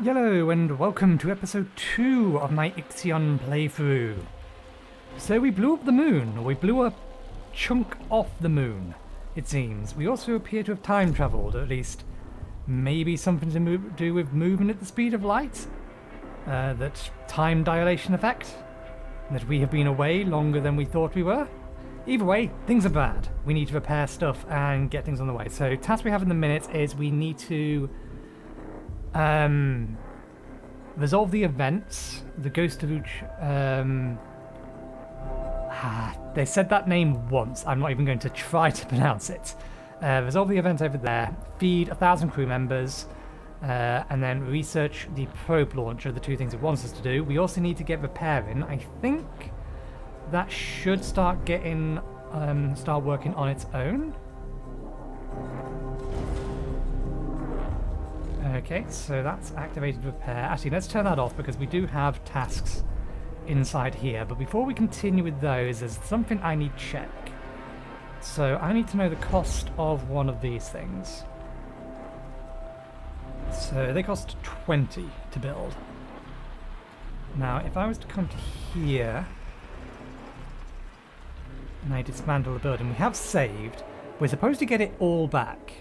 Yello, and welcome to episode 2 of my IXION playthrough. So we blew up the moon, or we blew a chunk off the moon, it seems. We also appear to have time travelled, or at least maybe something to do with moving at the speed of light? That time dilation effect? That we have been away longer than we thought we were? Either way, things are bad. We need to repair stuff and get things on the way. So task we have in the minute is we need to resolve the events. The Ghost of Uch. They said that name once. I'm not even going to try to pronounce it. Resolve the event over there. Feed 1,000 crew members. And then research the probe launcher, the two things it wants us to do. We also need to get repairing. I think that should start getting, start working on its own. Okay, so that's activated repair. Actually, let's turn that off because we do have tasks inside here. But before we continue with those, there's something I need to check. So I need to know the cost of one of these things. So they cost 20 to build. Now, if I was to come to here and I dismantle the building, we have saved. We're supposed to get it all back.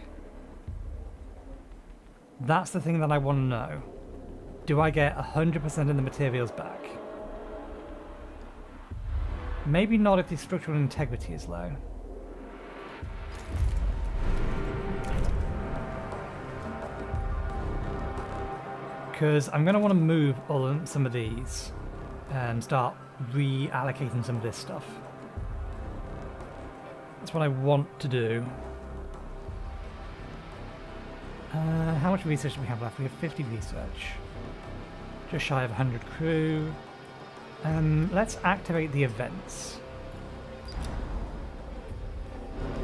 That's the thing that I want to know. Do I get 100% of the materials back? Maybe not if the structural integrity is low. Because I'm going to want to move some of these and start reallocating some of this stuff. That's what I want to do. How much research do we have left? We have 50 research. Just shy of 100 crew. Let's activate the events.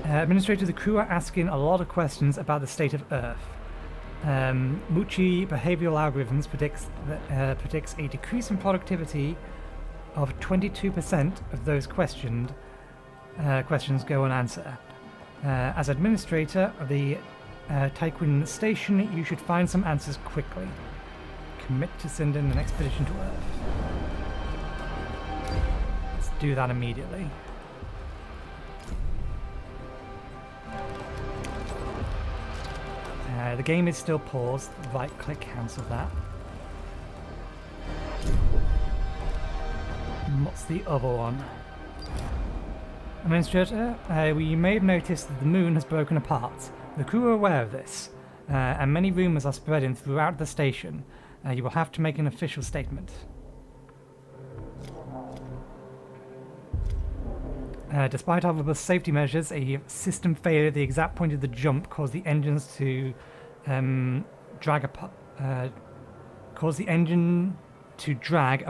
Administrator, the crew are asking a lot of questions about the state of Earth. Mucci behavioral algorithms predicts a decrease in productivity of 22% of those questions go unanswered. As administrator of the Taekwin station, you should find some answers quickly. Commit to sending an expedition to Earth. Let's do that immediately. The game is still paused. Right click, cancel that. And what's the other one? Administrator, we may have noticed that the moon has broken apart. The crew are aware of this, and many rumours are spreading throughout the station. You will have to make an official statement. Despite our robust safety measures, a system failure at the exact point of the jump caused the engines to drag a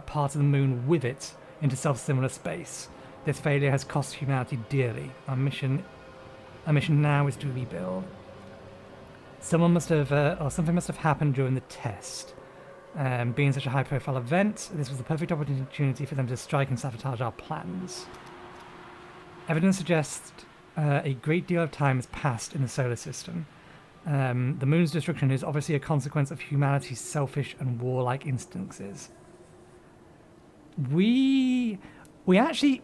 part of the moon with it into self-similar space. This failure has cost humanity dearly. Our mission now is to rebuild. Someone must have, or something must have happened during the test. Being such a high-profile event, this was the perfect opportunity for them to strike and sabotage our plans. Evidence suggests a great deal of time has passed in the solar system. The moon's destruction is obviously a consequence of humanity's selfish and warlike instincts. We actually,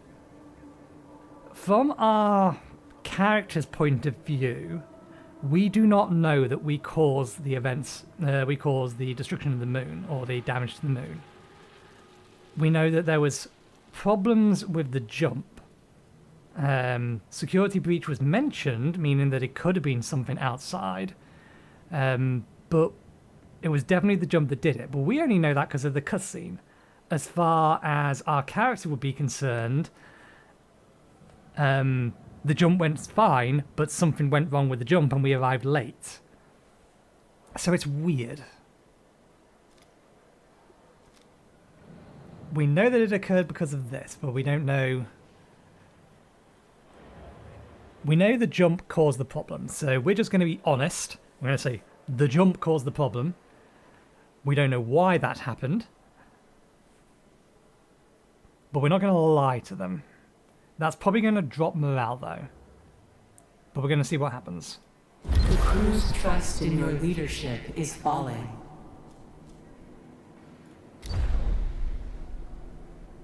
from our character's point of view, we do not know that we caused the events, we caused the destruction of the moon or the damage to the moon. We know that there was problems with the jump. Security breach was mentioned, meaning that it could have been something outside, but it was definitely the jump that did it. But we only know that because of the cutscene. As far as our character would be concerned, the jump went fine, but something went wrong with the jump and we arrived late. So it's weird. We know that it occurred because of this, but we don't know. We know the jump caused the problem, so we're just going to be honest. We're going to say the jump caused the problem. We don't know why that happened. But we're not going to lie to them. That's probably going to drop morale, though. But we're going to see what happens. The crew's trust in your leadership is falling.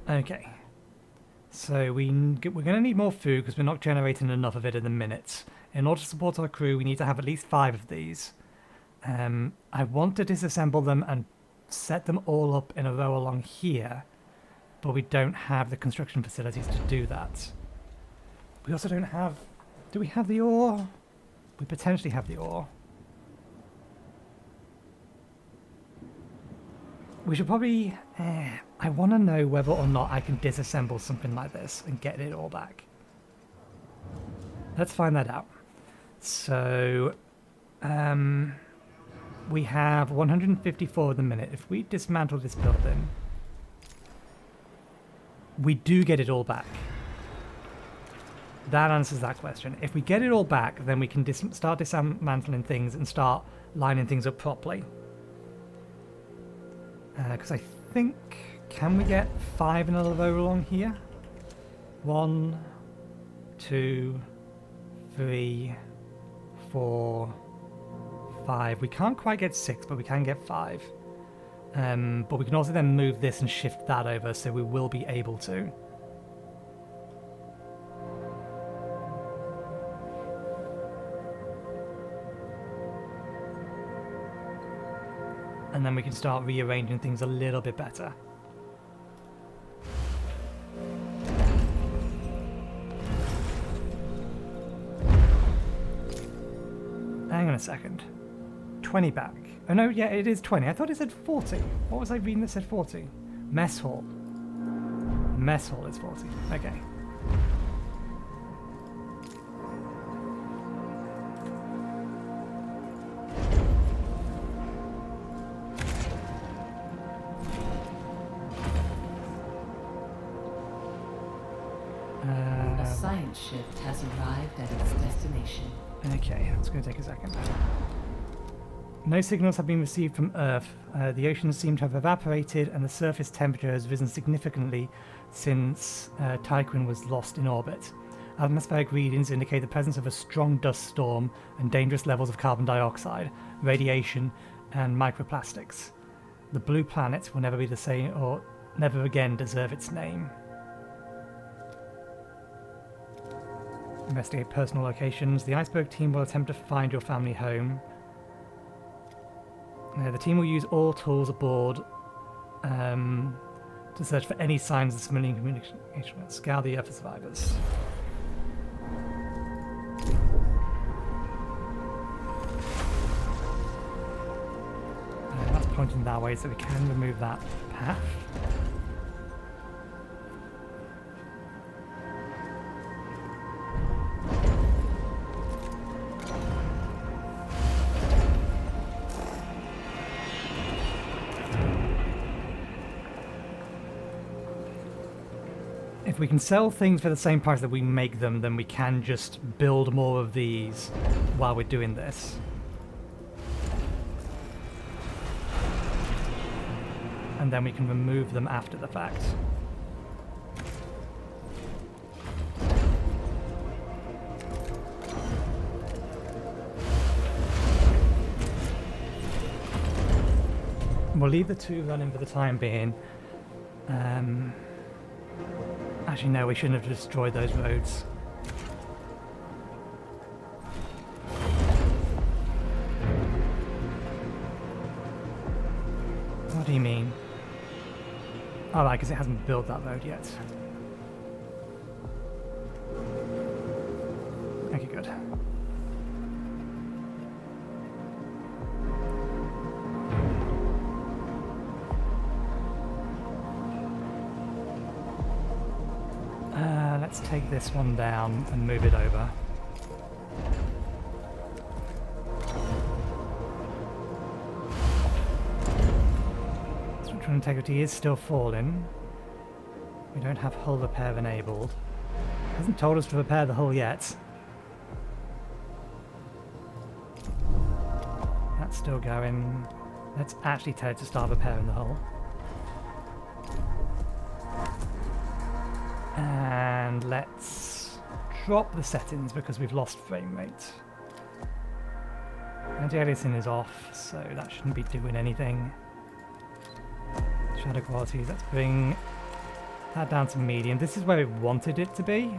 Okay. So we're going to need more food because we're not generating enough of it in a minute. In order to support our crew, we need to have at least 5 of these. I want to disassemble them and set them all up in a row along here, but we don't have the construction facilities to do that. We also don't have... Do we have the ore? We potentially have the ore. We should probably... I want to know whether or not I can disassemble something like this and get it all back. Let's find that out. So... we have 154 at the minute. If we dismantle this building, we do get it all back. That answers that question. If we get it all back, then we can start dismantling things and start lining things up properly. Because I think... Can we get 5 in a row along here? 1, 2, 3, 4, 5. We can't quite get 6, but we can get 5. But we can also then move this and shift that over, so we will be able to. And then we can start rearranging things a little bit better. Hang on a second. 20 back. Oh no, yeah, it is 20. I thought it said 40. What was I reading that said 40? Mess hall. Mess hall is 40. Okay. A science ship has arrived at its destination. Okay, that's going to take a second. No signals have been received from Earth. The oceans seem to have evaporated and the surface temperature has risen significantly since Tyquin was lost in orbit. Atmospheric readings indicate the presence of a strong dust storm and dangerous levels of carbon dioxide, radiation, and microplastics. The blue planet will never be the same or never again deserve its name. Investigate personal locations. The iceberg team will attempt to find your family home. The team will use all tools aboard to search for any signs of civilian communication. Scour the earth for survivors. That's pointing that way, so we can remove that path. If we can sell things for the same price that we make them, then we can just build more of these while we're doing this. And then we can remove them after the fact. We'll leave the 2 running for the time being. Actually, no, we shouldn't have destroyed those roads. What do you mean? Oh, right, because it hasn't built that road yet. Okay, good. Let's take this one down and move it over. Structural integrity is still falling. We don't have hull repair enabled. It hasn't told us to repair the hull yet. That's still going. Let's actually tell it to start repairing the hull. And let's drop the settings because we've lost frame rate. Anti-aliasing is off, so that shouldn't be doing anything. Shadow qualities, let's bring that down to medium. This is where we wanted it to be.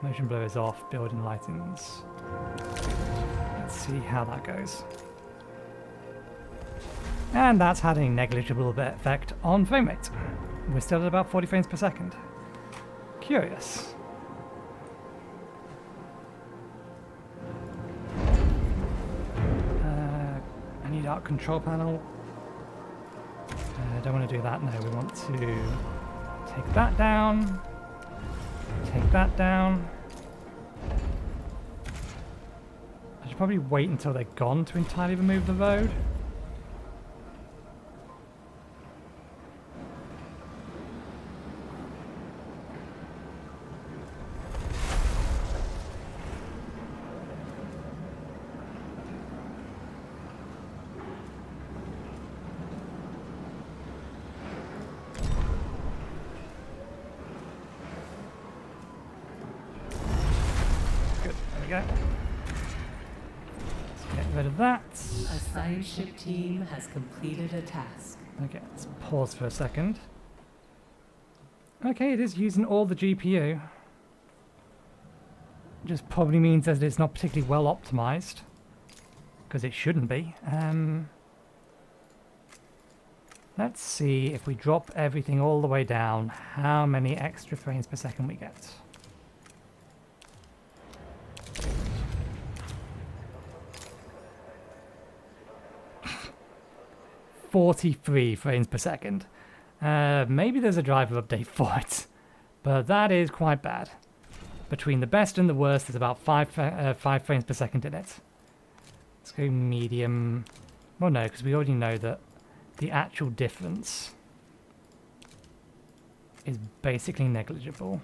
Motion blur is off, building lightings. Let's see how that goes. And that's had a negligible effect on frame rate. We're still at about 40 frames per second. Curious. I need our control panel. I don't want to do that, no, we want to take that down, take that down. I should probably wait until they're gone to entirely remove the road. Go. Let's get rid of that. A science ship team has completed a task. Okay, let's pause for a second. Okay, it is using all the GPU. Just probably means that it's not particularly well optimized. Because it shouldn't be. Let's see if we drop everything all the way down, how many extra frames per second we get. 43 frames per second. Maybe there's a driver update for it, but that is quite bad. Between the best and the worst, there's about 5 frames per second in it. Let's go medium. Well, no, because we already know that the actual difference is basically negligible.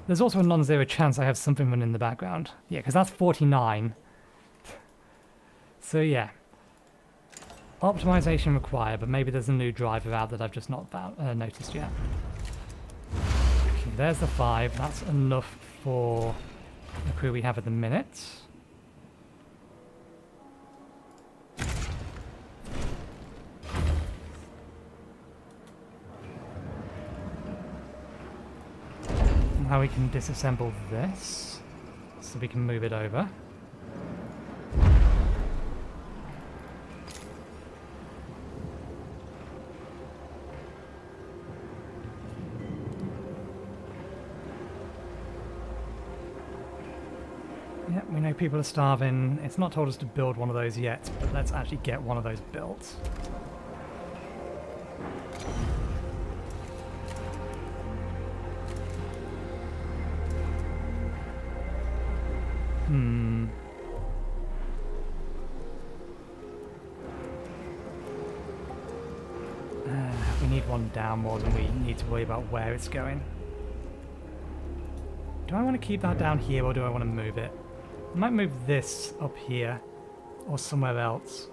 There's also a non-zero chance I have something running in the background. Yeah, because that's 49. So yeah. Optimization required, but maybe there's a new driver out that I've just not noticed yet. Okay, there's the 5. That's enough for the crew we have at the minute. Now we can disassemble this, so we can move it over. Yep, we know people are starving. It's not told us to build one of those yet, but let's actually get one of those built. We need one down more than we need to worry about where it's going. Do I want to keep that down here or do I want to move it? I might move this up here or somewhere else.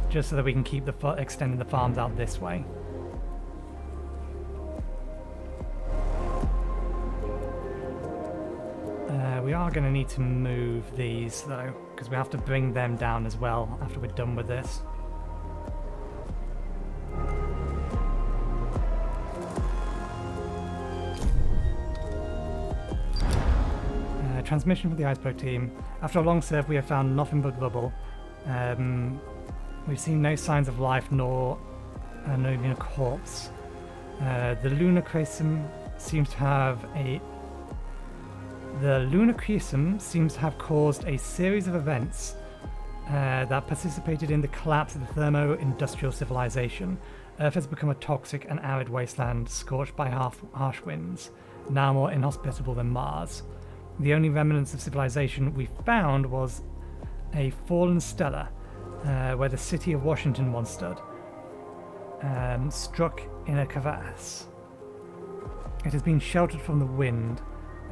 Just so that we can keep extending the farms out this way. We are going to need to move these though, because we have to bring them down as well after we're done with this. Transmission from the iceberg team. After a long surf, we have found nothing but rubble. We've seen no signs of life nor even a corpse. The lunar crescent seems to have caused a series of events that participated in the collapse of the thermo-industrial civilization. Earth has become a toxic and arid wasteland scorched by harsh winds, now more inhospitable than Mars. The only remnants of civilization we found was a fallen stela, where the city of Washington once stood, struck in a crevasse. It has been sheltered from the wind,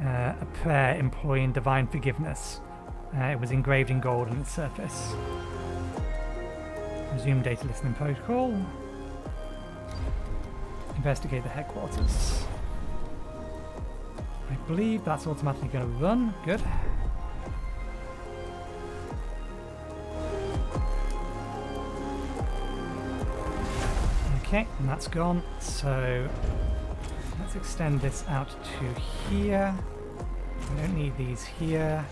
a prayer imploring divine forgiveness. It was engraved in gold on its surface. Resume data listening protocol. Investigate the headquarters. I believe that's automatically going to run. Good. Okay, and that's gone. So let's extend this out to here. We don't need these here.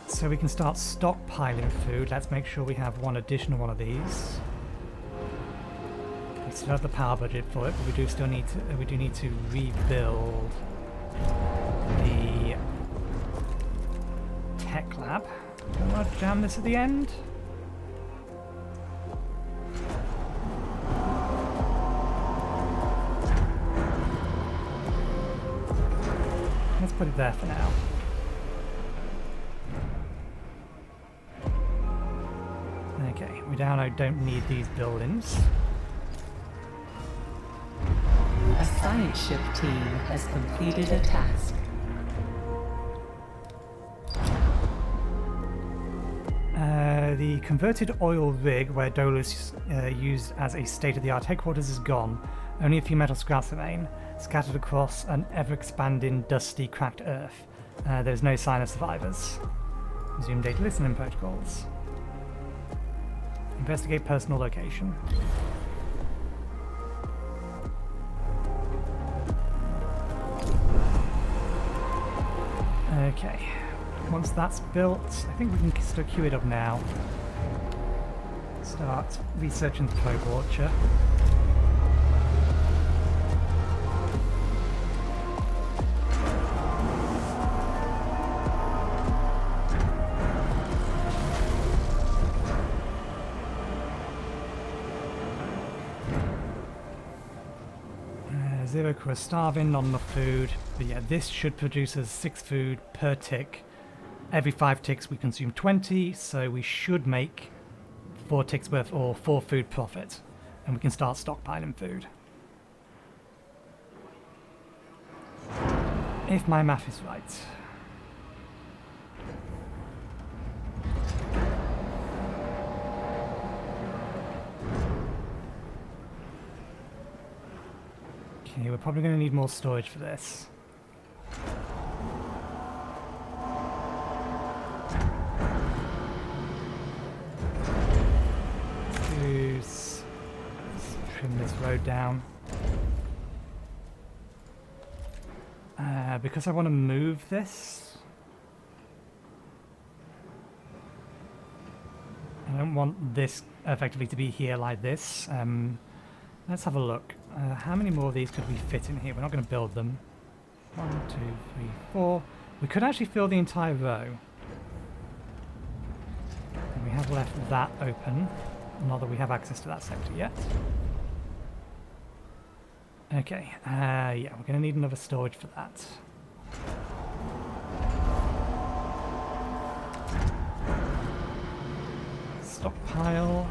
So we can start stockpiling food. Let's make sure we have one additional one of these. We still have the power budget for it, but we do still need to rebuild the tech lab. Do I want to jam this at the end? Let's put it there for now. Okay, we now don't need these buildings. A science ship team has completed a task. The converted oil rig where Dolus used as a state-of-the-art headquarters is gone. Only a few metal scraps remain, scattered across an ever-expanding, dusty, cracked earth. There is no sign of survivors. Resume data listening protocols. Investigate personal location. Okay. Once that's built, I think we can still queue it up now. Start researching the probe launcher. Zero crew starving, not enough food. But yeah, this should produce us 6 food per tick. Every 5 ticks we consume 20, so we should make 4 ticks worth or 4 food profit. And we can start stockpiling food. If my math is right. Okay, we're probably going to need more storage for this. Let's trim this road down. Because I want to move this, I don't want this effectively to be here like this. Let's have a look. How many more of these could we fit in here? We're not going to build them. 1, 2, 3, 4. We could actually fill the entire row. And we have left that open. Not that we have access to that sector yet. Okay, yeah, we're going to need another storage for that. Stockpile.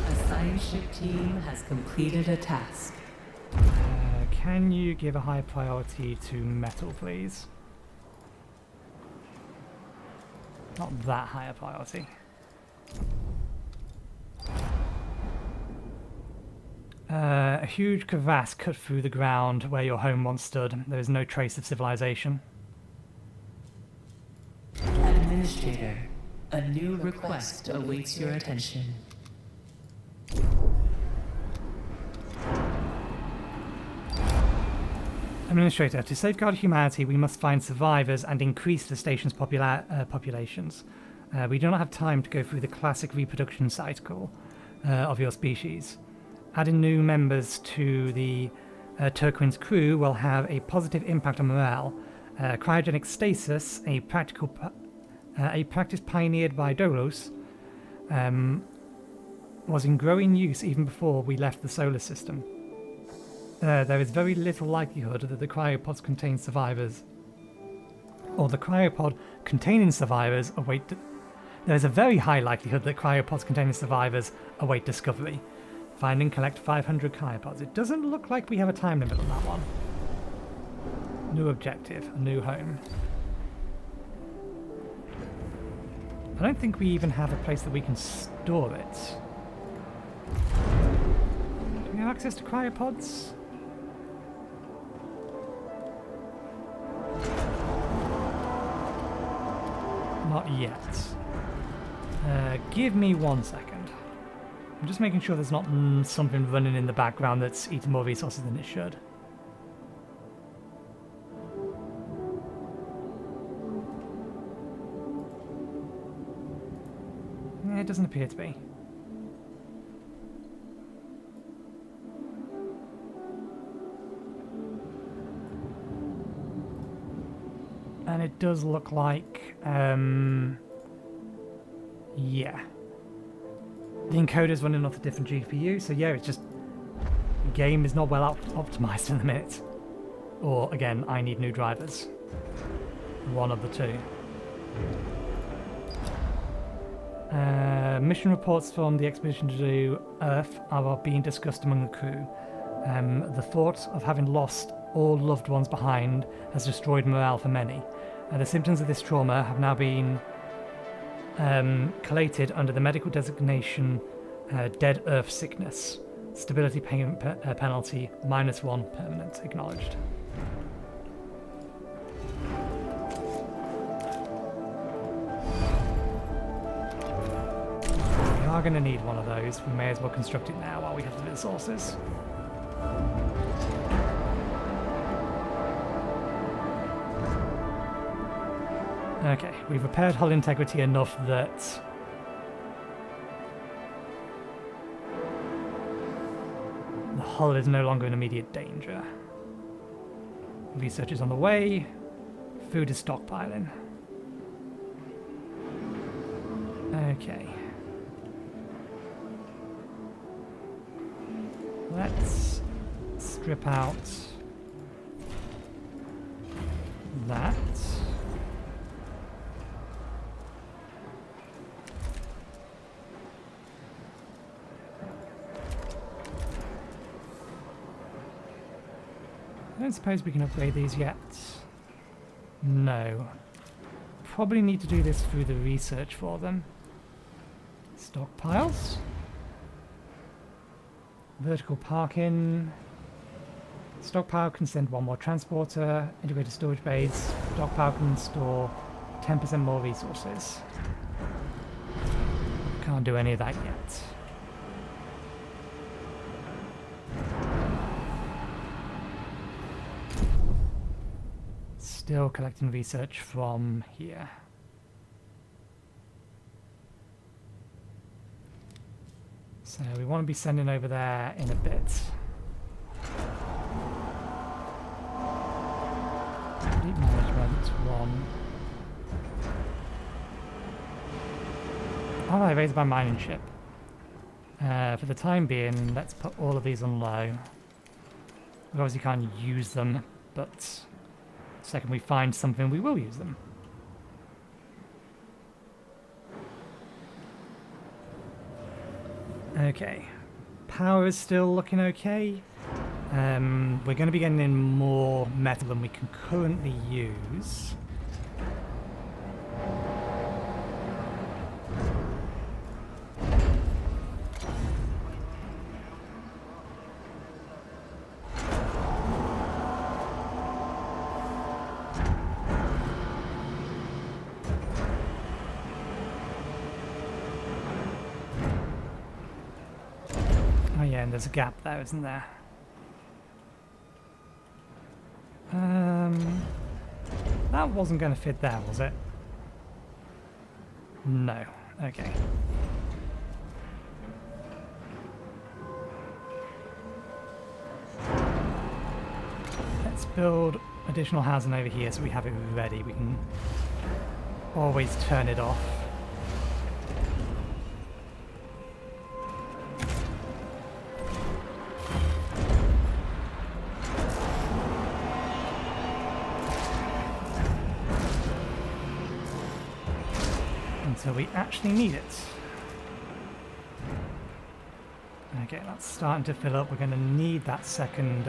A science ship team has completed a task. Can you give a high priority to metal, please? Not that high a priority. A huge crevasse cut through the ground where your home once stood. There is no trace of civilization. Administrator, a new request awaits your attention. Administrator, to safeguard humanity, we must find survivors and increase the station's populations. We do not have time to go through the classic reproduction cycle of your species. Adding new members to the Turquin's crew will have a positive impact on morale. Cryogenic stasis, a practice pioneered by Dolos, was in growing use even before we left the solar system. There is very little likelihood that the cryopods contain survivors, or the cryopod containing survivors await. There is a very high likelihood that cryopods containing survivors await discovery. Find and collect 500 cryopods. It doesn't look like we have a time limit on that one. New objective, a new home. I don't think we even have a place that we can store it. Do we have access to cryopods? Not yet. Give me 1 second. I'm just making sure there's not something running in the background that's eating more resources than it should. It doesn't appear to be. And it does look like, yeah. The encoder's running off a different GPU, so yeah, it's just... the game is not well optimized in the minute. Or, again, I need new drivers. One of the two. Mission reports from the expedition to Earth are being discussed among the crew. The thought of having lost all loved ones behind has destroyed morale for many. The symptoms of this trauma have now been collated under the medical designation Dead Earth Sickness. Stability penalty -1 permanent. Acknowledged. We are going to need one of those. We may as well construct it now while we have the resources. Okay, we've repaired hull integrity enough that the hull is no longer in immediate danger. Research is on the way. Food is stockpiling. Okay. Let's strip out that. I don't suppose we can upgrade these yet. No. Probably need to do this through the research for them. Stockpiles. Vertical parking. Stockpile can send one more transporter. Integrated storage bays. Stockpile can store 10% more resources. Can't do any of that yet. Still collecting research from here. So we want to be sending over there in a bit. Fleet management 1. Oh, I raised my mining ship. For the time being, let's put all of these on low. We obviously can't use them, but the second we find something, we will use them. Okay, power is still looking okay. We're going to be getting in more metal than we can currently use. And there's a gap there, isn't there? That wasn't going to fit there, was it? No. Okay. Let's build additional housing over here so we have it ready. We can always turn it off. Until we actually need it. Okay, that's starting to fill up. We're going to need that second,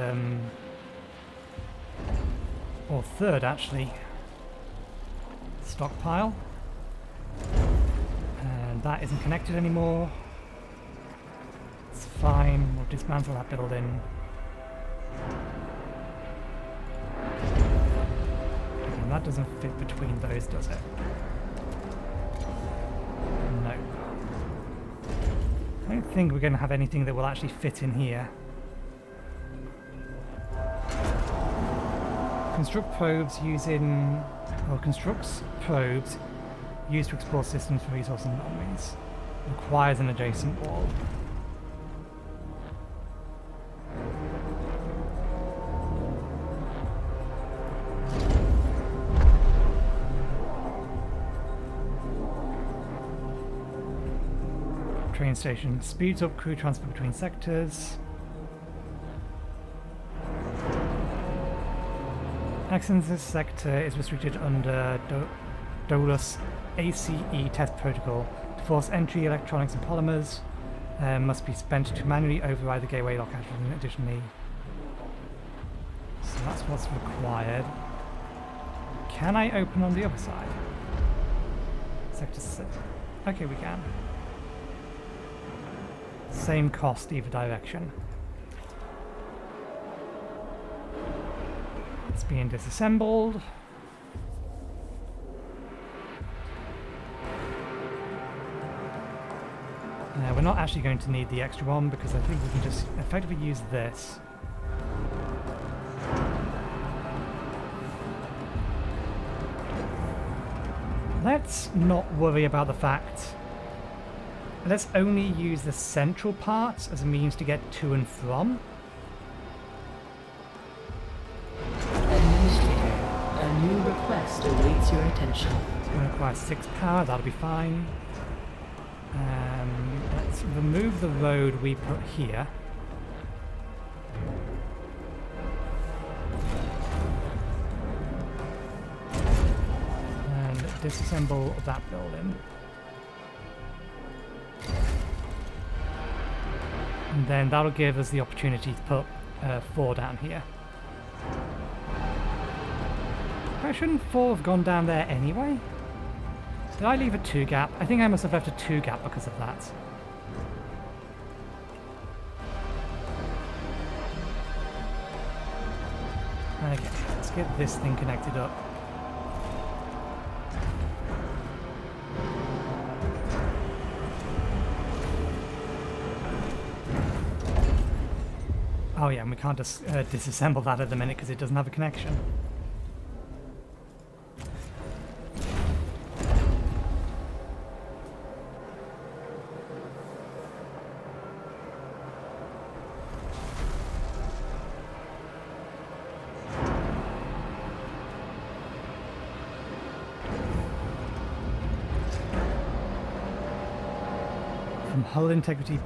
or third actually, stockpile. And that isn't connected anymore. It's fine, we'll dismantle that building. And that doesn't fit between those, does it? No. I don't think we're going to have anything that will actually fit in here. Construct probes using... or constructs probes used to explore systems for resource anomalies. Requires an adjacent wall. Train station speeds up crew transfer between sectors. Access in this sector is restricted under Dolus ACE test protocol. To force entry, electronics and polymers must be spent to manually override the gateway lock action. Additionally, so that's what's required. Can I open on the other side? Sector 6. Okay, we can. Same cost either direction. It's being disassembled. We're not actually going to need the extra one because I think we can just effectively use this. Let's not worry about the fact. Let's only use the central parts as a means to get to and from. Administrator, a new request awaits your attention. It's going to require 6 power, that'll be fine. Let's remove the road we put here. And disassemble that building. And then that'll give us the opportunity to put 4 down here. Why shouldn't 4 have gone down there anyway? Did I leave a 2 gap? I think I must have left a 2 gap because of that. Okay, let's get this thing connected up. Oh yeah, and we can't just disassemble that at the minute because it doesn't have a connection. From hull integrity,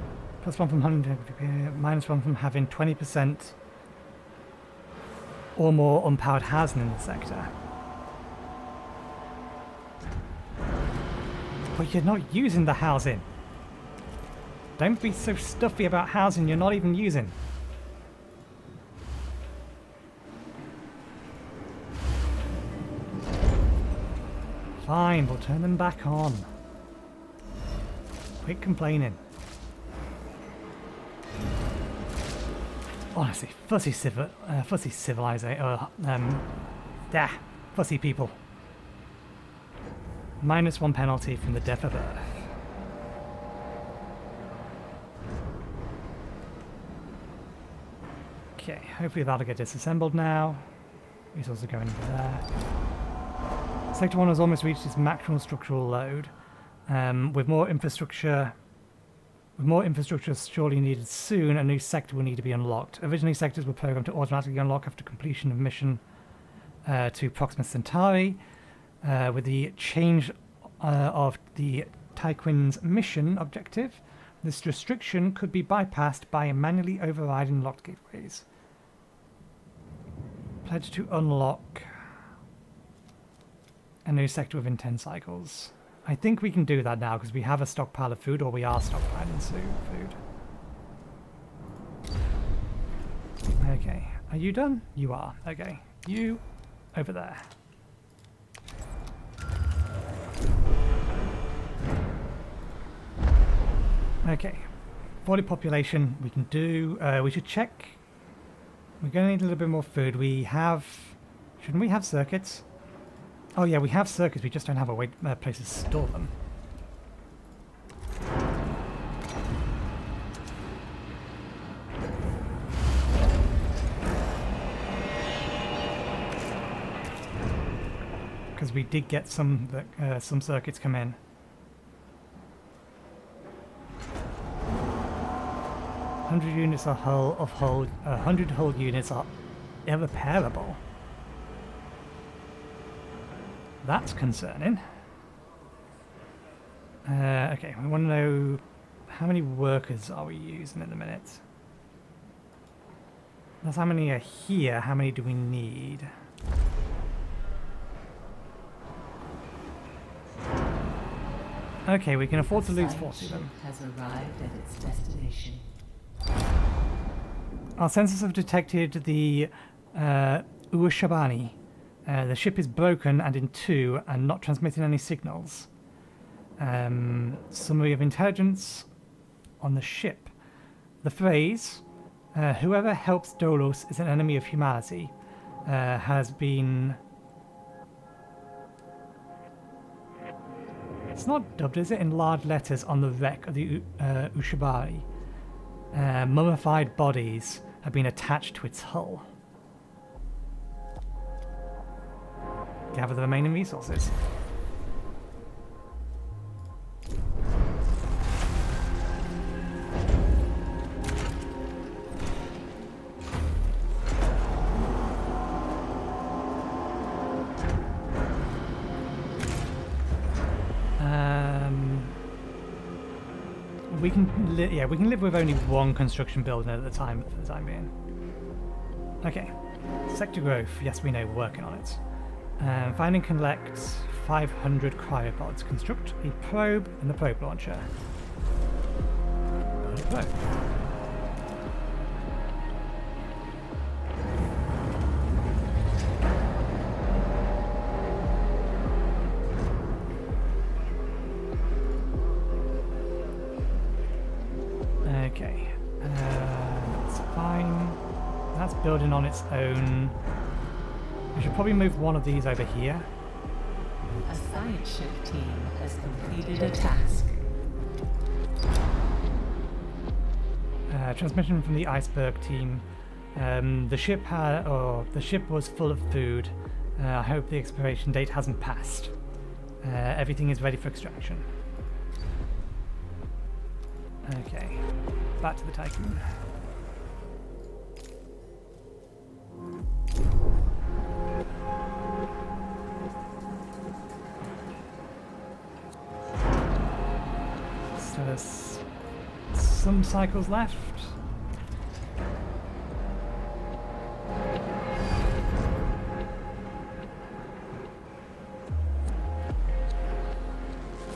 +1 from hull integrity, -1 from having 20% or more unpowered housing in the sector. But you're not using the housing. Don't be so stuffy about housing you're not even using. Fine, we'll turn them back on. Quit complaining. Honestly, fussy civilization. Fussy people. -1 penalty from the death of Earth. Okay, hopefully that'll get disassembled now. Resources are going into there. Sector 1 has almost reached its maximum structural load. With more infrastructure surely needed soon, a new sector will need to be unlocked. Originally, sectors were programmed to automatically unlock after completion of mission to Proxima Centauri. With the change of the Tyquin's mission objective, this restriction could be bypassed by manually overriding locked gateways. Pledge to unlock a new sector within 10 cycles. I think we can do that now because we have a stockpile of food, or we are stockpiling food. Okay, are you done? You are. Okay, you over there. Okay, 40 population we can do. We should check. We're going to need a little bit more food. We have... Shouldn't we have circuits? Oh yeah, we have circuits, we just don't have a place to store them. because we did get some circuits come in. 100 units of hull 100 hull units are irreparable. That's concerning. Okay, we want to know how many workers are we using at the minute. That's how many are here. How many do we need? Okay, we can afford to lose 40 of them. Has arrived at its destination. Our sensors have detected the Uashabani. The ship is broken and in two and not transmitting any signals. Summary of intelligence on the ship. The phrase, whoever helps Dolos is an enemy of humanity, has been... It's not dubbed, is it? In large letters on the wreck of the Ushabari. Mummified bodies have been attached to its hull. Gather the remaining resources. We can live with only one construction building at the time for the time being. Okay, sector growth. Yes, we know, we're working on it. Find and collect 500 cryopods. Construct a probe in the probe launcher. Build a probe. Okay, that's fine. That's building on its own. We should probably move one of these over here. A science ship team has completed a task. Transmission from the iceberg team. The ship was full of food. I hope the expiration date hasn't passed. Everything is ready for extraction. Okay, back to the Tycoon. So there's some cycles left.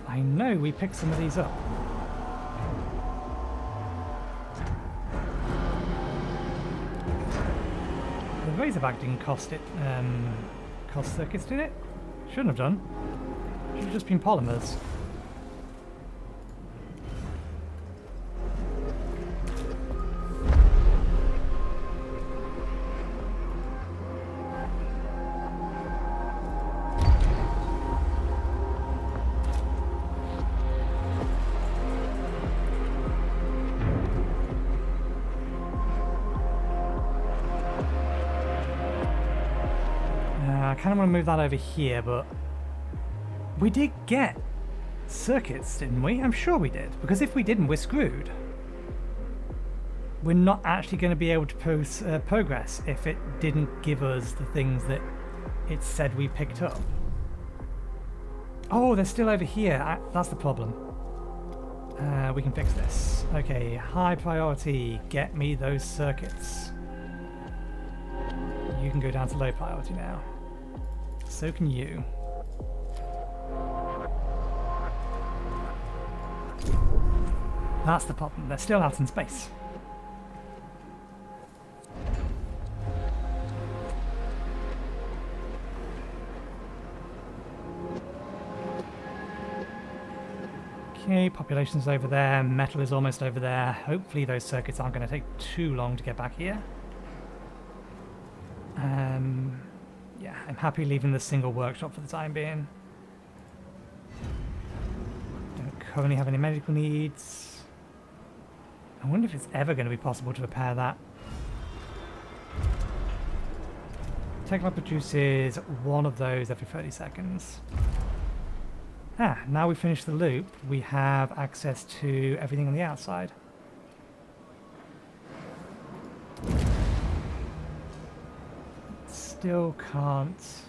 I know we picked some of these up. The Razorback didn't cost circuits, did it? Shouldn't have done. Should have just been polymers. I kind of want to move that over here, but we did get circuits, didn't we? I'm sure we did, because if we didn't, we're screwed. We're not actually going to be able to progress if it didn't give us the things that it said we picked up. Oh, they're still over here. That's the problem. We can fix this. Okay, high priority. Get me those circuits. You can go down to low priority now. So can you. That's the problem. They're still out in space. Okay, population's over there. Metal is almost over there. Hopefully those circuits aren't going to take too long to get back here. Yeah, I'm happy leaving the single workshop for the time being. Don't currently have any medical needs. I wonder if it's ever going to be possible to repair that. Techno produces one of those every 30 seconds. Ah, now we finish the loop, we have access to everything on the outside. Still can't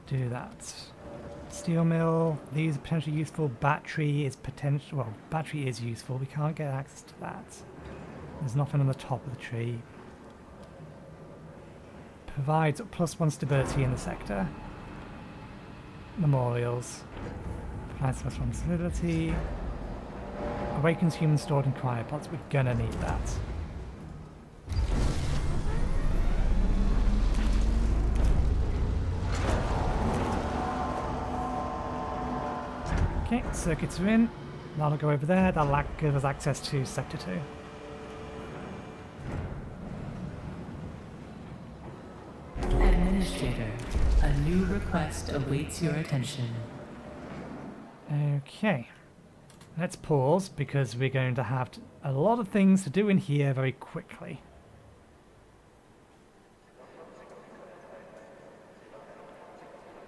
do that. Steel mill, these are potentially useful. Battery is potential. Well, battery is useful. We can't get access to that. There's nothing on the top of the tree. Provides +1 stability in the sector. Memorials. Provides +1 stability. Awakens humans stored in cryopods. We're gonna need that. Okay, circuits are in. That'll go over there. That'll give us access to Sector 2. Administrator, a new request awaits your attention. Okay. Let's pause because we're going to have a lot of things to do in here very quickly.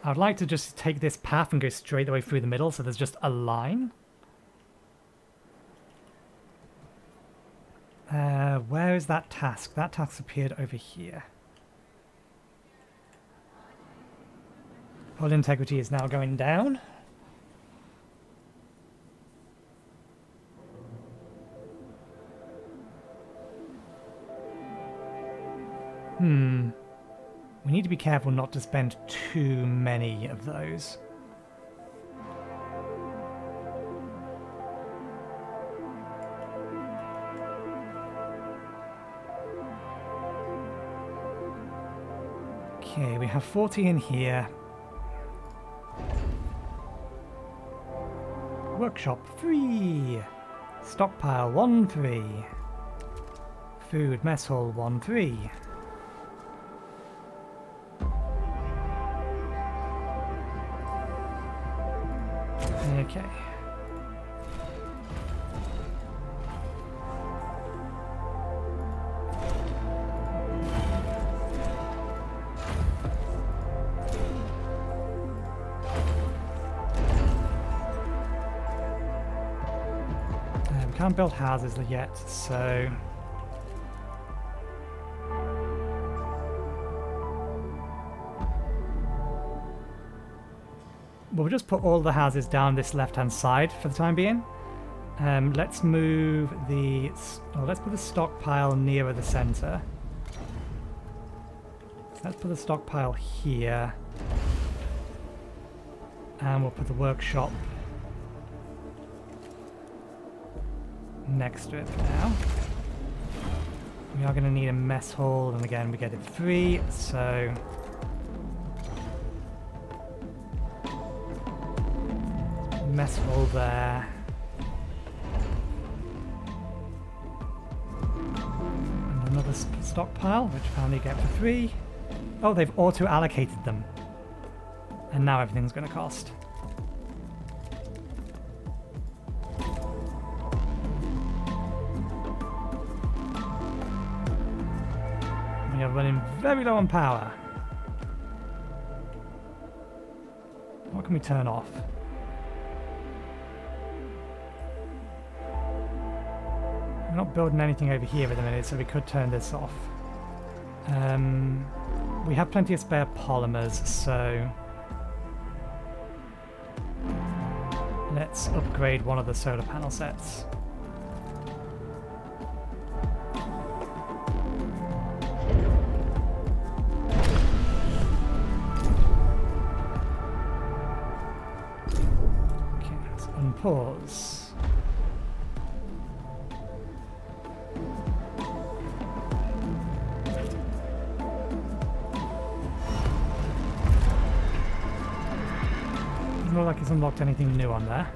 I'd like to just take this path and go straight the way through the middle so there's just a line. Where is that task? That task appeared over here. Hull integrity is now going down. We need to be careful not to spend too many of those. Okay, we have 40 in here. Workshop 3. Stockpile 1-3. Food mess hall 1-3. Okay. We can't build houses yet, so we'll just put all the houses down this left-hand side for the time being. Let's move the... let's put the stockpile nearer the center. Let's put the stockpile here. And we'll put the workshop next to it for now. We are going to need a mess hall, and again we get it free, so... mess hall there. And another stockpile, which apparently get for free. Oh, they've auto-allocated them. And now everything's going to cost. We are running very low on power. What can we turn off? We're not building anything over here at the minute, so we could turn this off. We have plenty of spare polymers, so let's upgrade one of the solar panel sets. Okay, let's unpause. Doesn't look like it's unlocked anything new on there.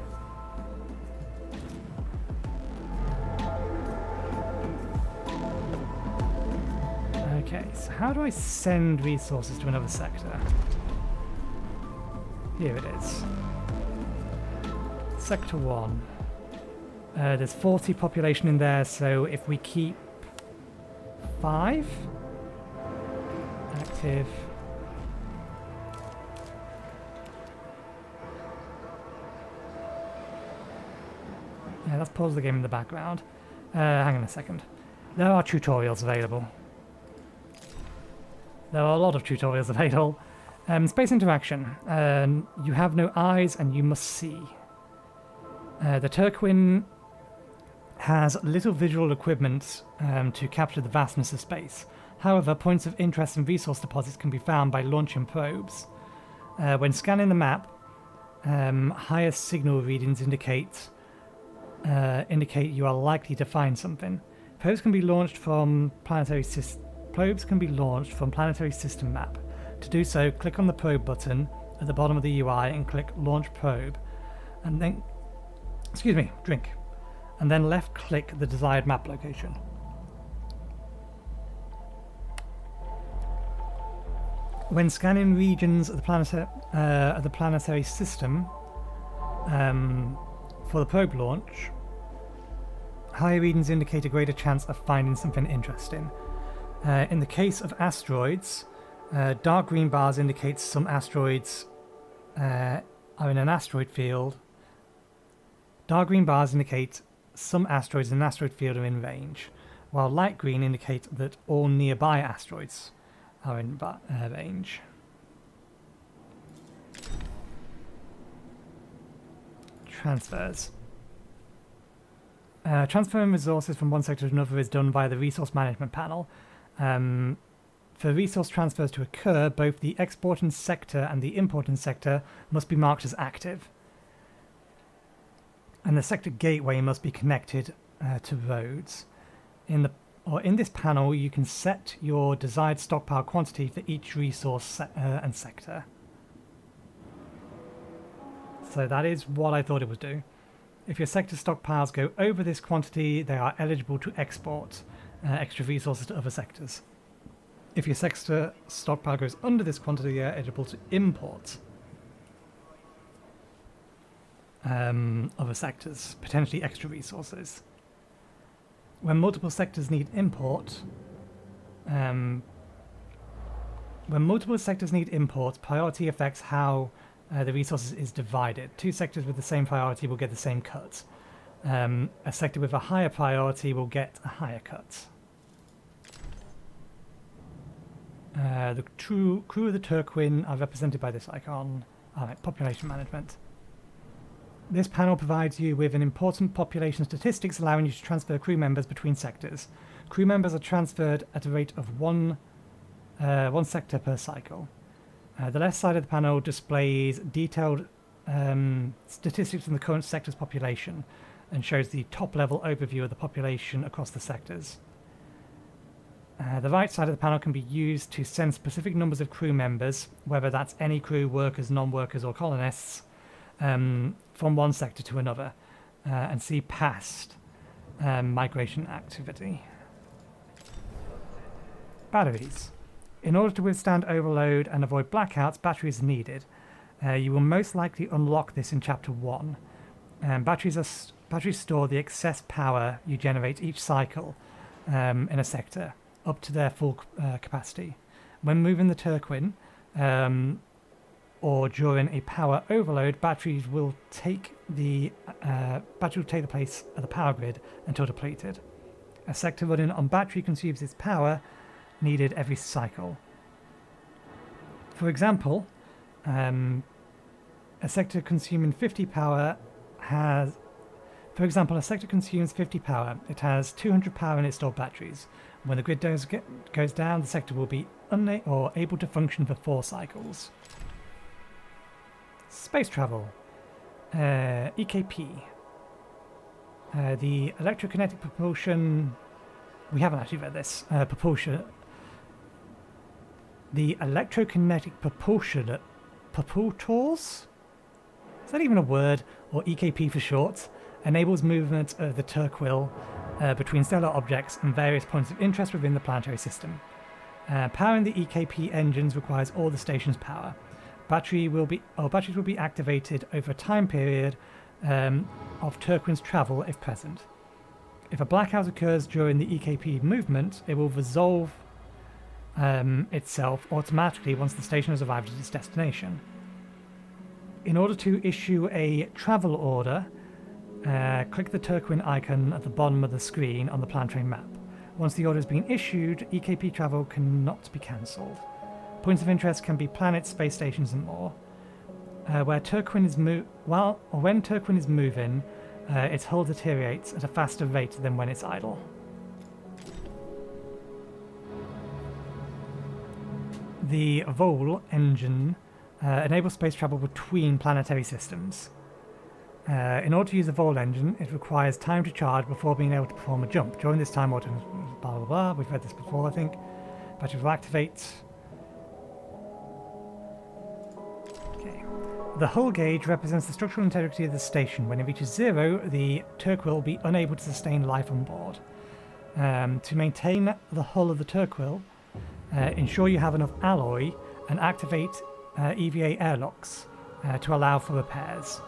Okay, so how do I send resources to another sector? Here it is. Sector 1. There's 40 population in there, so if we keep 5, active. Yeah, let's pause the game in the background. Hang on a second. There are tutorials available. There are a lot of tutorials available. Space interaction. You have no eyes and you must see. The Turquin has little visual equipment to capture the vastness of space. However, points of interest and resource deposits can be found by launching probes. When scanning the map, higher signal readings indicate you are likely to find something. Probes can be launched from planetary system map. To do so, click on the probe button at the bottom of the UI and click Launch Probe, and then and then left click the desired map location. When scanning regions of the planetary system for the probe launch, higher readings indicate a greater chance of finding something interesting. In the case of asteroids, dark green bars indicate some asteroids are in an asteroid field. Dark green bars indicate some asteroids in an asteroid field are in range, while light green indicate that all nearby asteroids are in range. Transfers. Transferring resources from one sector to another is done via the resource management panel. For resource transfers to occur, both the exporting sector and the importing sector must be marked as active, and the sector gateway must be connected to roads. In this panel, you can set your desired stockpile quantity for each resource and sector. So that is what I thought it would do. If your sector stockpiles go over this quantity, they are eligible to export extra resources to other sectors. If your sector stockpile goes under this quantity, they are eligible to import other sectors, potentially extra resources. When multiple sectors need import, priority affects how the resources is divided. Two sectors with the same priority will get the same cut. A sector with a higher priority will get a higher cut. The crew of the Turquin are represented by this icon. Alright, population management. This panel provides you with an important population statistics, allowing you to transfer crew members between sectors. Crew members are transferred at a rate of one sector per cycle. The left side of the panel displays detailed statistics on the current sector's population and shows the top-level overview of the population across the sectors. The right side of the panel can be used to send specific numbers of crew members, whether that's any crew, workers, non-workers or colonists, from one sector to another, and see past migration activity. Batteries. In order to withstand overload and avoid blackouts, batteries are needed. You will most likely unlock this in Chapter 1. Batteries store the excess power you generate each cycle in a sector, up to their full capacity. When moving the Turquin, or during a power overload, batteries will take the place of the power grid until depleted. A sector running on battery consumes its power needed every cycle. For example, a sector consuming 50 power consumes 50 power. It has 200 power in its stored batteries. When the grid goes down, the sector will be able to function for 4 cycles. Space travel. EKP. The electrokinetic propulsion... We haven't actually read this. Propulsion. The electrokinetic propulsors? Is that even a word? Or EKP for short? Enables movement of the Turquil between stellar objects and various points of interest within the planetary system. Powering the EKP engines requires all the station's power. Batteries will be activated over a time period of Turquin's travel if present. If a blackout occurs during the EKP movement, it will resolve itself automatically once the station has arrived at its destination. In order to issue a travel order, click the Turquoise icon at the bottom of the screen on the Plan Train map. Once the order has been issued, EKP travel cannot be cancelled. Points of interest can be planets, space stations, and more. When Turquoise is moving, its hull deteriorates at a faster rate than when it's idle. The Vol engine enables space travel between planetary systems. In order to use the Vol engine, it requires time to charge before being able to perform a jump. During this time, blah blah blah. We've read this before, I think. Battery will activate. Okay. The hull gauge represents the structural integrity of the station. When it reaches 0, the Turquoise will be unable to sustain life on board. To maintain the hull of the Turquoise, ensure you have enough alloy and activate EVA airlocks to allow for repairs.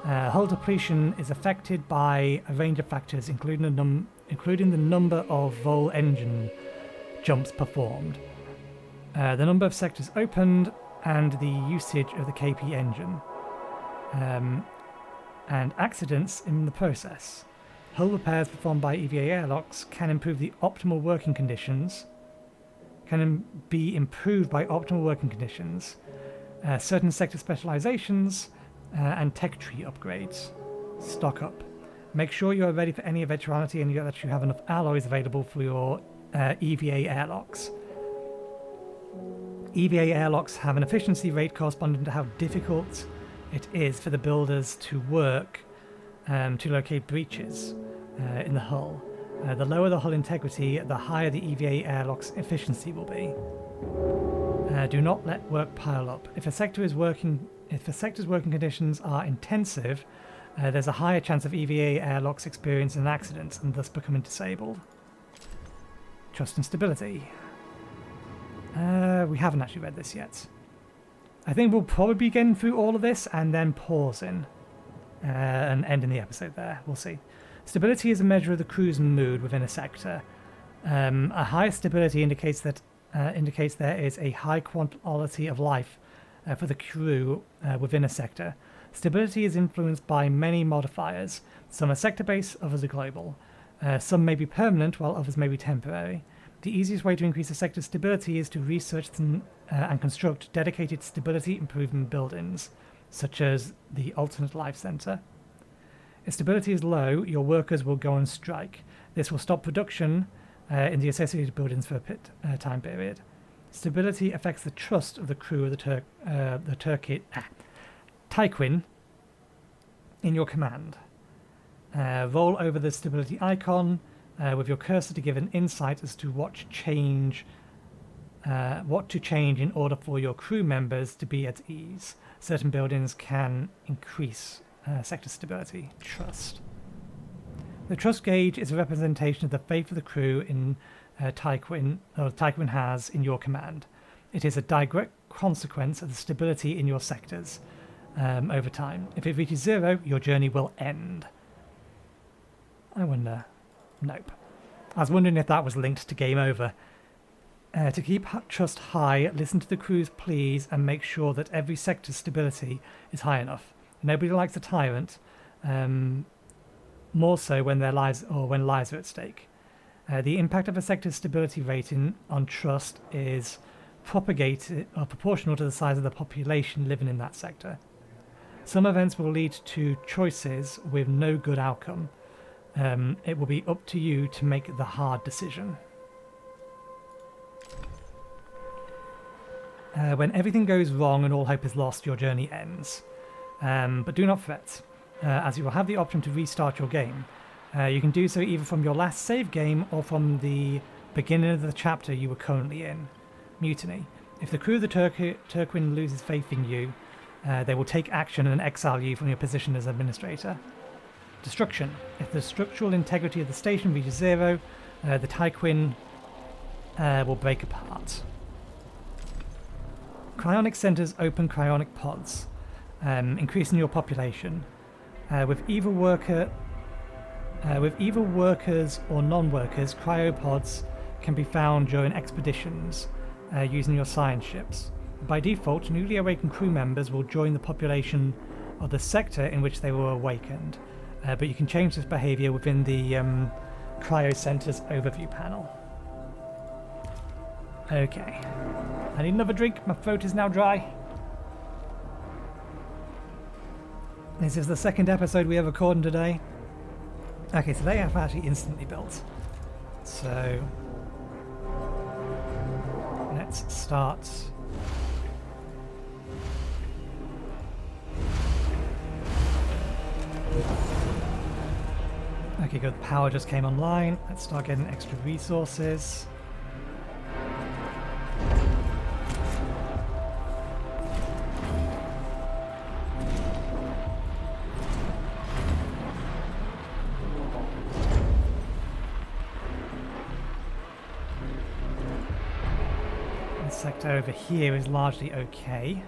Hull depletion is affected by a range of factors, including the number of Vol engine jumps performed, the number of sectors opened, and the usage of the KP engine, and accidents in the process. Hull repairs performed by EVA airlocks can improve the optimal working conditions. Can be improved by optimal working conditions, certain sector specializations, and tech tree upgrades. Stock up. Make sure you are ready for any eventuality and that you have enough alloys available for your EVA airlocks. EVA airlocks have an efficiency rate corresponding to how difficult it is for the builders to work to locate breaches in the hull. The lower the hull integrity, the higher the EVA airlock's efficiency will be. Do not let work pile up. If a sector's working conditions are intensive, there's a higher chance of EVA airlocks experiencing an accident and thus becoming disabled. Trust and stability. We haven't actually read this yet. I think we'll probably be getting through all of this and then pausing and ending the episode there. We'll see. Stability is a measure of the crew's mood within a sector. A high stability indicates there is a high quality of life for the crew within a sector. Stability is influenced by many modifiers. Some are sector-based, others are global. Some may be permanent, while others may be temporary. The easiest way to increase a sector's stability is to research and construct dedicated stability improvement buildings, such as the Alternate Life Center. If stability is low, your workers will go on strike. This will stop production in the associated buildings for a time period. Stability affects the trust of the crew of the Tyquin in your command. Roll over the stability icon with your cursor to give an insight as to what to change in order for your crew members to be at ease. Certain buildings can increase sector stability. Trust. The trust gauge is a representation of the faith of the crew in Tyquin has in your command. It is a direct consequence of the stability in your sectors over time. If it reaches 0, your journey will end. I wonder. Nope. I was wondering if that was linked to game over. To keep trust high, listen to the crew's pleas and make sure that every sector's stability is high enough. Nobody likes a tyrant, more so when their lives are at stake. The impact of a sector's stability rating on trust is proportional to the size of the population living in that sector. Some events will lead to choices with no good outcome. It will be up to you to make the hard decision. When everything goes wrong and all hope is lost, your journey ends. But do not fret, as you will have the option to restart your game. You can do so either from your last save game or from the beginning of the chapter you were currently in. Mutiny. If the crew of the Turquin loses faith in you, they will take action and exile you from your position as administrator. Destruction. If the structural integrity of the station reaches 0, the Tyquin will break apart. Cryonic centers open cryonic pods, increasing your population. With either workers or non-workers, cryopods can be found during expeditions. using your science ships. By default, newly awakened crew members will join the population of the sector in which they were awakened, but you can change this behavior within the Cryo Center's overview panel. Okay. I need another drink. My throat is now dry. This is the second episode we have recorded today. Okay, so they have actually instantly built. So let's start. Okay, good. The power just came online. Let's start getting extra resources. The sector over here is largely okay.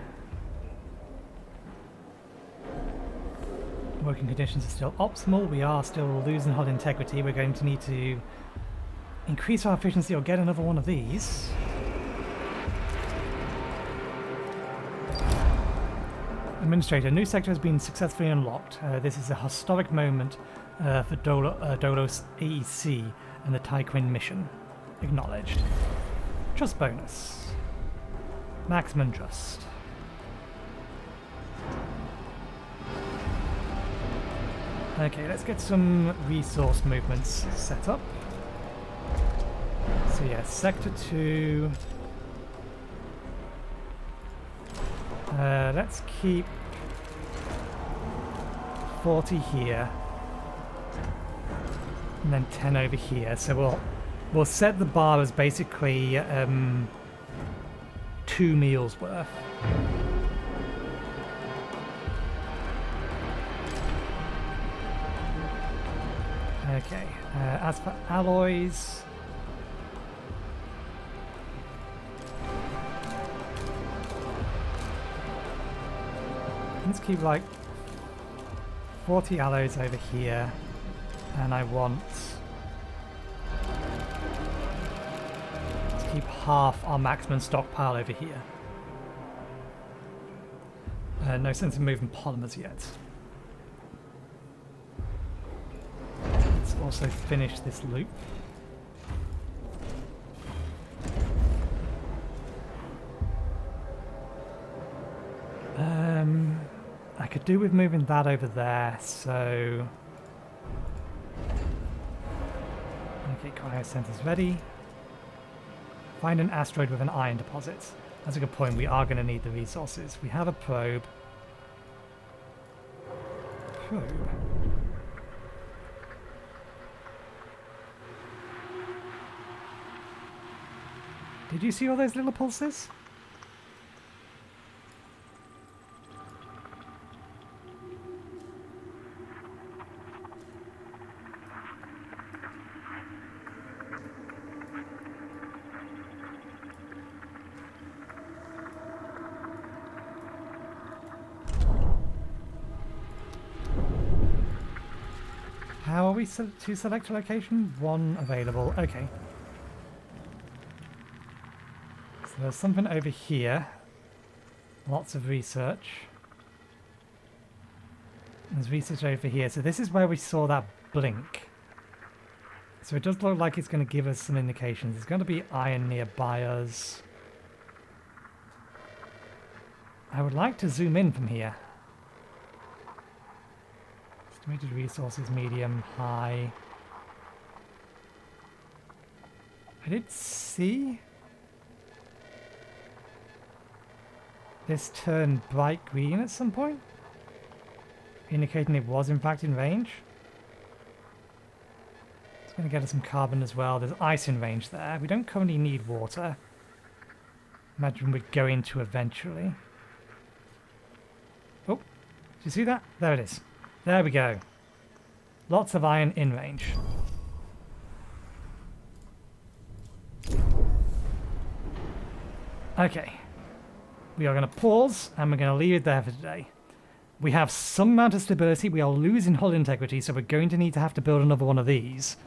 Working conditions are still optimal. We are still losing hull integrity. We're going to need to increase our efficiency or get another one of these. Administrator, a new sector has been successfully unlocked. This is a historic moment for Dolos AEC and the Tyquin mission. Acknowledged. Trust bonus. Maximum trust. Okay, let's get some resource movements set up. So yeah, Sector 2. Let's keep 40 here. And then 10 over here. So we'll set the bar as basically 2 meals worth. Okay, as for alloys, let's keep like 40 alloys over here, and I want to keep half our maximum stockpile over here. No sense in moving polymers yet. Also finish this loop. I could do with moving that over there, so okay, cryo center's ready. Find an asteroid with an iron deposit. That's a good point. We are going to need the resources. We have a probe. Did you see all those little pulses? How are we to select a location? One available. Okay. So there's something over here. Lots of research. There's research over here. So this is where we saw that blink. So it does look like it's going to give us some indications. There's going to be iron nearby us. I would like to zoom in from here. Estimated resources, medium, high. I did see this turn bright green at some point, indicating it was in fact in range. It's going to get us some carbon as well. There's ice in range there. We don't currently need water. Imagine we'd go into eventually. Oh, did you see that? There it is. There we go. Lots of iron in range. Okay. We are going to pause and we're going to leave it there for today. We have some amount of stability. We are losing hull integrity, so we're going to need to have to build another one of these.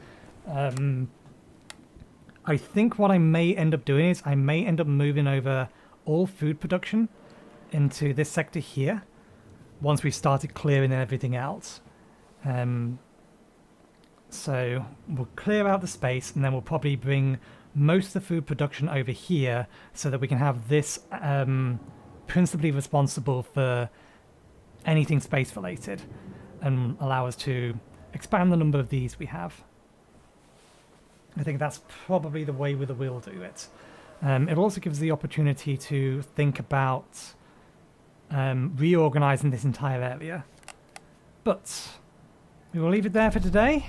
I think what I may end up doing is I may end up moving over all food production into this sector here once we've started clearing everything else. So we'll clear out the space and then we'll probably bring most of the food production over here so that we can have this principally responsible for anything space related and allow us to expand the number of these we have. I think that's probably the way we'll do it. It also gives the opportunity to think about reorganizing this entire area. But we will leave it there for today.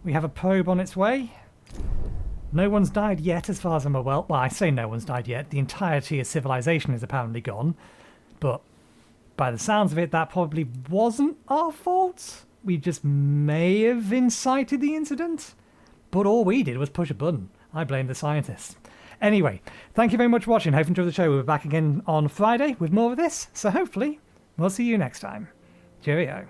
We have a probe on its way. No one's died yet as far as I'm aware. Well, I say no one's died yet. The entirety of civilization is apparently gone. But by the sounds of it, that probably wasn't our fault. We just may have incited the incident. But all we did was push a button. I blame the scientists. Anyway, thank you very much for watching. Hope you enjoyed the show. We'll be back again on Friday with more of this. So hopefully, we'll see you next time. Cheerio.